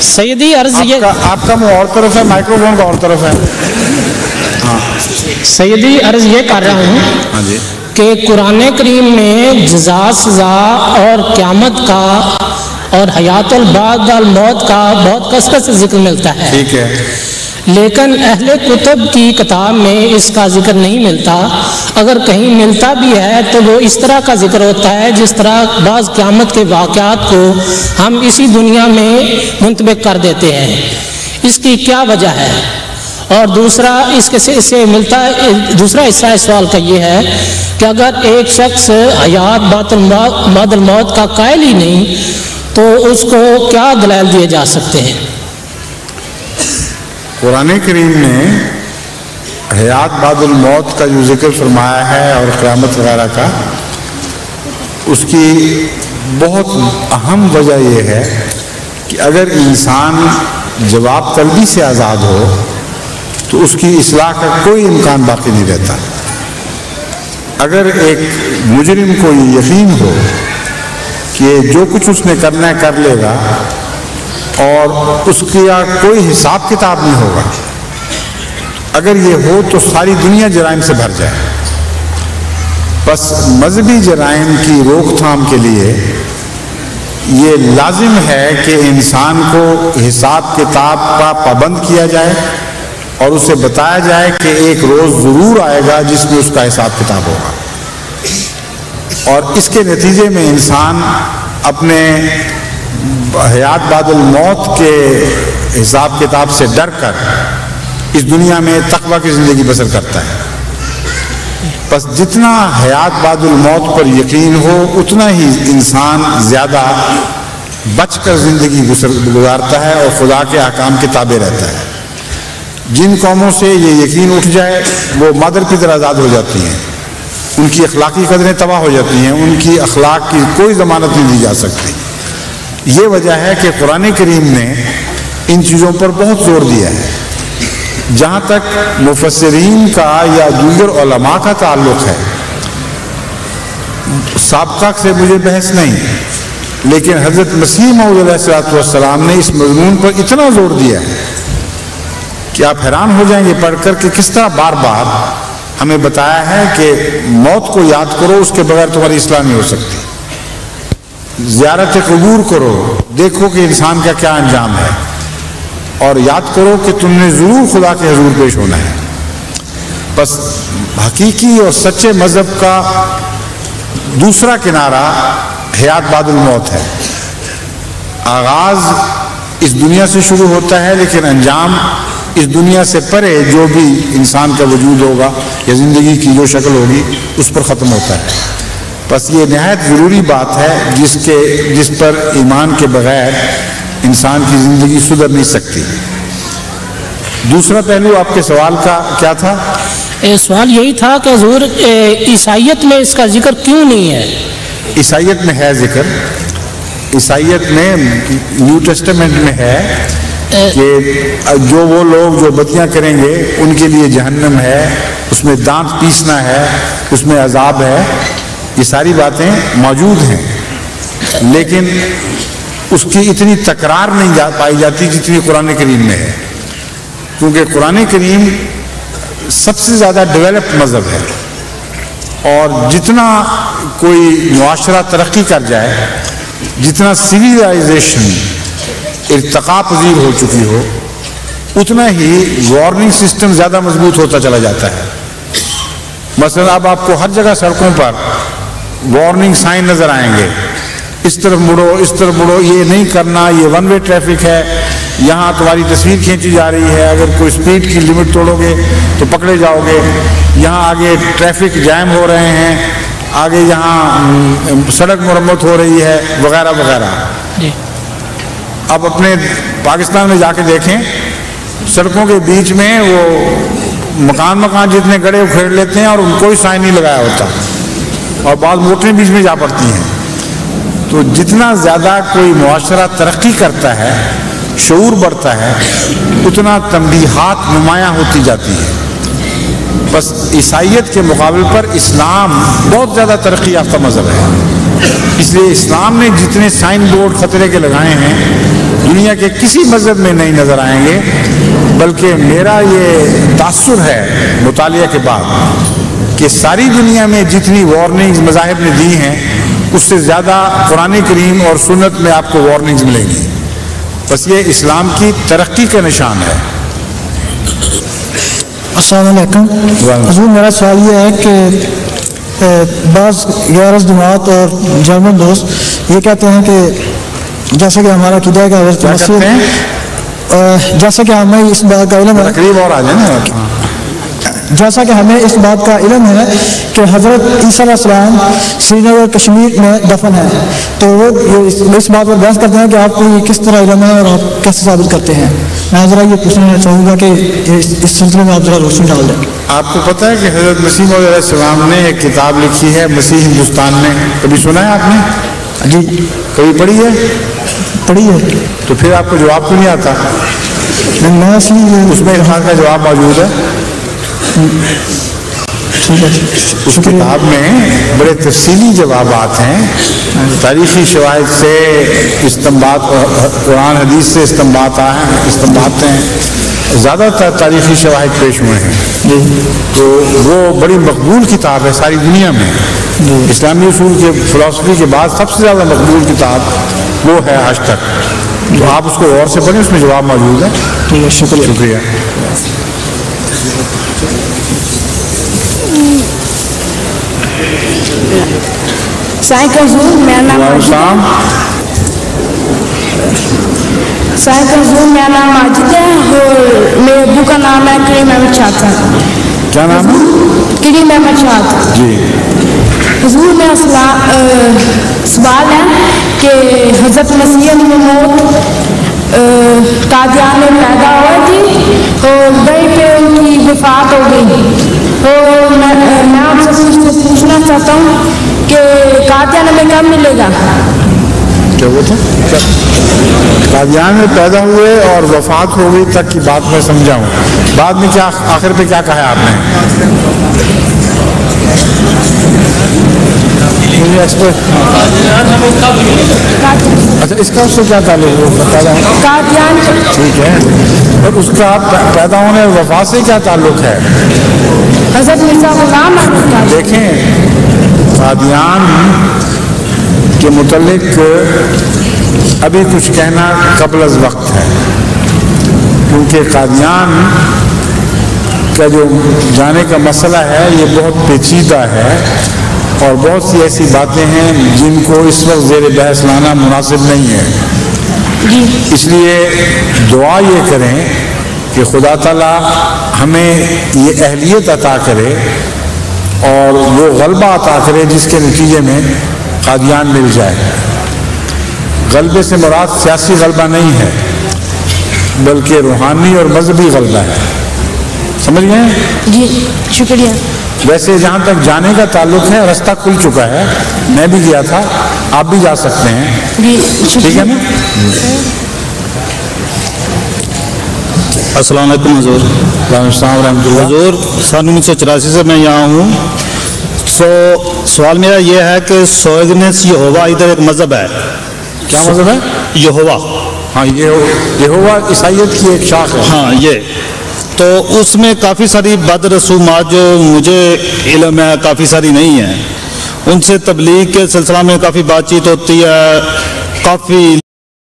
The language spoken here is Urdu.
سیدی عرض یہ آپ کا منہ اور طرف ہے، مائکرو فون کا اور طرف ہے. سیدی عرض یہ کر رہا ہوں ہاں جی کہ قرآن کریم میں جزا سزا اور قیامت کا اور حیات البعد الموت کا بہت کثرت سے ذکر ملتا ہے. ٹھیک ہے. لیکن اہل کتب کی کتاب میں اس کا ذکر نہیں ملتا. اگر کہیں ملتا بھی ہے تو وہ اس طرح کا ذکر ہوتا ہے جس طرح بعض قیامت کے واقعات کو ہم اسی دنیا میں منطبق کر دیتے ہیں. اس کی کیا وجہ ہے؟ اور دوسرا اس سے ملتا ہے دوسرا حصہ اس سوال کا یہ ہے کہ اگر ایک شخص حیات بعد الموت کا قائل ہی نہیں تو اس کو کیا دلائل دیے جا سکتے ہیں؟ قرآن کریم نے حیات بعد الموت کا جو ذکر فرمایا ہے اور قیامت وغیرہ کا، اس کی بہت اہم وجہ یہ ہے کہ اگر انسان جواب طلبی سے آزاد ہو تو اس کی اصلاح کا کوئی امکان باقی نہیں رہتا. اگر ایک مجرم کو یہ یقین ہو کہ جو کچھ اس نے کرنا ہے کر لے گا اور اس کا کوئی حساب کتاب نہیں ہوگا، اگر یہ ہو تو ساری دنیا جرائم سے بھر جائے. بس مذہبی جرائم کی روک تھام کے لیے یہ لازم ہے کہ انسان کو حساب کتاب کا پابند کیا جائے اور اسے بتایا جائے کہ ایک روز ضرور آئے گا جس میں اس کا حساب کتاب ہوگا، اور اس کے نتیجے میں انسان اپنے حیات بعد الموت کے حساب کتاب سے ڈر کر اس دنیا میں تقوی کی زندگی بسر کرتا ہے. بس جتنا حیات بعد الموت پر یقین ہو اتنا ہی انسان زیادہ بچ کر زندگی گزارتا ہے اور خدا کے احکام کے تابع رہتا ہے. جن قوموں سے یہ یقین اٹھ جائے وہ مادر کی طرح آزاد ہو جاتی ہیں، ان کی اخلاقی قدریں تباہ ہو جاتی ہیں، ان کی اخلاق کی کوئی ضمانت نہیں دی جا سکتی. یہ وجہ ہے کہ قرآن کریم نے ان چیزوں پر بہت زور دیا ہے. جہاں تک مفسرین کا یا دیگر علماء کا تعلق ہے، سابقہ سے مجھے بحث نہیں، لیکن حضرت مسیح موعود علیہ السلام نے اس مضمون پر اتنا زور دیا ہے کہ آپ حیران ہو جائیں گے پڑھ کر کہ کس طرح بار بار ہمیں بتایا ہے کہ موت کو یاد کرو، اس کے بغیر تمہاری اصلاح نہیں ہو سکتی. زیارت قبور کرو، دیکھو کہ انسان کا کیا انجام ہے، اور یاد کرو کہ تم نے ضرور خدا کے حضور پیش ہونا ہے. بس حقیقی اور سچے مذہب کا دوسرا کنارہ حیات بعد الموت ہے. آغاز اس دنیا سے شروع ہوتا ہے لیکن انجام اس دنیا سے پرے جو بھی انسان کا وجود ہوگا یا زندگی کی جو شکل ہوگی اس پر ختم ہوتا ہے. بس یہ نہایت ضروری بات ہے جس پر ایمان کے بغیر انسان کی زندگی سدھر نہیں سکتی. دوسرا پہلو آپ کے سوال کا کیا تھا؟ سوال یہی تھا کہ حضور عیسائیت میں اس کا ذکر کیوں نہیں ہے؟ عیسائیت میں ہے ذکر. عیسائیت میں نیو ٹیسٹمنٹ میں ہے کہ جو وہ لوگ جو بدیاں کریں گے ان کے لیے جہنم ہے، اس میں دانت پیسنا ہے، اس میں عذاب ہے. یہ ساری باتیں موجود ہیں، لیکن اس کی اتنی تکرار نہیں پائی جاتی جتنی قرآن کریم میں ہے، کیونکہ قرآن کریم سب سے زیادہ ڈیولپڈ مذہب ہے. اور جتنا کوئی معاشرہ ترقی کر جائے، جتنا سویلائزیشن ارتقاء پذیر ہو چکی ہو، اتنا ہی وارننگ سسٹم زیادہ مضبوط ہوتا چلا جاتا ہے. مثلا اب آپ کو ہر جگہ سڑکوں پر وارننگ سائن نظر آئیں گے، اس طرف مڑو، اس طرف مڑو، یہ نہیں کرنا، یہ ون وے ٹریفک ہے، یہاں تمہاری تصویر کھینچی جا رہی ہے، اگر کوئی سپیڈ کی لمٹ توڑو گے تو پکڑے جاؤ گے، یہاں آگے ٹریفک جام ہو رہے ہیں، آگے یہاں سڑک مرمت ہو رہی ہے، وغیرہ وغیرہ. اب اپنے پاکستان میں جا کے دیکھیں، سڑکوں کے بیچ میں وہ مکان جتنے گڑے اکھیڑ لیتے ہیں اور ان کوئی سائن نہیں لگایا ہوتا، اور بعض موٹریں بیچ میں جا پڑتی ہیں. تو جتنا زیادہ کوئی معاشرہ ترقی کرتا ہے، شعور بڑھتا ہے، اتنا تنبیہات نمایاں ہوتی جاتی ہے. بس عیسائیت کے مقابل پر اسلام بہت زیادہ ترقی یافتہ مذہب ہے. اس لیے اسلام نے جتنے سائن بورڈ خطرے کے لگائے ہیں دنیا کے کسی مذہب میں نہیں نظر آئیں گے، بلکہ میرا یہ تاثر ہے مطالعہ کے بعد کہ ساری دنیا میں جتنی وارننگز مذاہب نے دی ہیں اس سے زیادہ قرآن کریم اور سنت میں آپ کو وارننگز ملیں گی. بس یہ اسلام کی ترقی کا نشان ہے. السلام علیکم. حضور میرا سوال یہ ہے کہ بعض غیر جماعت اور جرمن دوست یہ کہتے ہیں کہ جیسا کہ ہمارا عقیدہ ہے کہ حضرت مسیح، جیسا کہ ہمیں اس بات کا علم ہے، تقریب اور آ جائیں نا، جیسا کہ ہمیں اس بات کا علم ہے کہ حضرت عیسیٰ علیہ السلام سری نگر کشمیر میں دفن ہے، تو وہ اس بات پر بحث کرتے ہیں کہ آپ کو یہ کس طرح علم ہے اور آپ کیسے ثابت کرتے ہیں. میں ذرا یہ پوچھنا چاہوں گا کہ اس سلسلے میں آپ ذرا روشنی ڈال دیں. آپ کو پتہ ہے کہ حضرت مسیح علیہ السلام نے ایک کتاب لکھی ہے مسیح ہندوستان میں، کبھی سنا ہے آپ نے؟ جی کبھی پڑھی ہے؟ پڑھی ہے. تو پھر آپ کو جواب کیوں نہیں آتا؟ میں اس لیے اس میں الحاظ کا جواب موجود ہے. اس کتاب میں بڑے تفصیلی جوابات ہیں، تاریخی شواہد سے استنباط، قرآن حدیث سے استنباط ہیں، زیادہ تر تاریخی شواہد پیش ہوئے ہیں. تو وہ بڑی مقبول کتاب ہے ساری دنیا میں. اسلامی اصول کے فلسفی کے بعد سب سے زیادہ مقبول کتاب وہ ہے آج تک. تو آپ اس کو غور سے پڑھیں، اس میں جواب موجود ہے. ٹھیک ہے، شکریہ. میرا نام ماجد ہے اور میرے ابو کا نام ہے کریم احمد شاہ. کیا نام ہے؟ کریم احمد شاہ. جی. حضور میرا سوال ہے کہ حضرت مسیح موعود قادیان میں پیدا ہوئی تھی اور وہیں پہ ان کی وفات ہو گئی. اور میں آپ سے پوچھنا چاہتا ہوں کہ قادیان میں کب ملے گا؟ کیا وہ تھا؟ قادیان میں پیدا ہوئے اور وفات ہو گئی تک کی بات میں سمجھا ہوں. بعد میں کیا آخر پہ کیا کہا ہے آپ نے؟ اچھا، اس کا اس سے کیا تعلق ہے؟ قادیان. ٹھیک ہے، اور اس کا پیدا ہونے اور وفات سے کیا تعلق ہے؟ حضرت مرزا غلام احمد کا. دیکھیں، قادیان کے متعلق ابھی کچھ کہنا قبل از وقت ہے، کیونکہ قادیان کا جو جانے کا مسئلہ ہے یہ بہت پیچیدہ ہے اور بہت سی ایسی باتیں ہیں جن کو اس وقت زیر بحث لانا مناسب نہیں ہے. اس لیے دعا یہ کریں کہ خدا تعالیٰ ہمیں یہ اہلیت عطا کرے اور وہ غلبہ عطا کرے جس کے نتیجے میں قادیان مل جائے. غلبے سے مراد سیاسی غلبہ نہیں ہے بلکہ روحانی اور مذہبی غلبہ ہے. سمجھ گئے؟ جی شکریہ. ویسے جہاں تک جانے کا تعلق ہے راستہ کھل چکا ہے، میں بھی گیا تھا، آپ بھی جا سکتے ہیں. جی ٹھیک ہے نا؟ السلام علیکم حضور. وعلیکم السلام ورحمۃ اللہ. حضور سن 1984 سے میں یہاں ہوں. سوال میرا یہ ہے کہ سوئگنس یہوہ ادھر ایک مذہب ہے. کیا مذہب ہے؟ یہوہ. ہاں، یہوہ عیسائیت کی ایک شاخ ہے. ہاں، یہ تو اس میں کافی ساری بد رسومات جو مجھے علم ہے کافی ساری نہیں ہیں. ان سے تبلیغ کے سلسلہ میں کافی بات چیت ہوتی ہے، کافی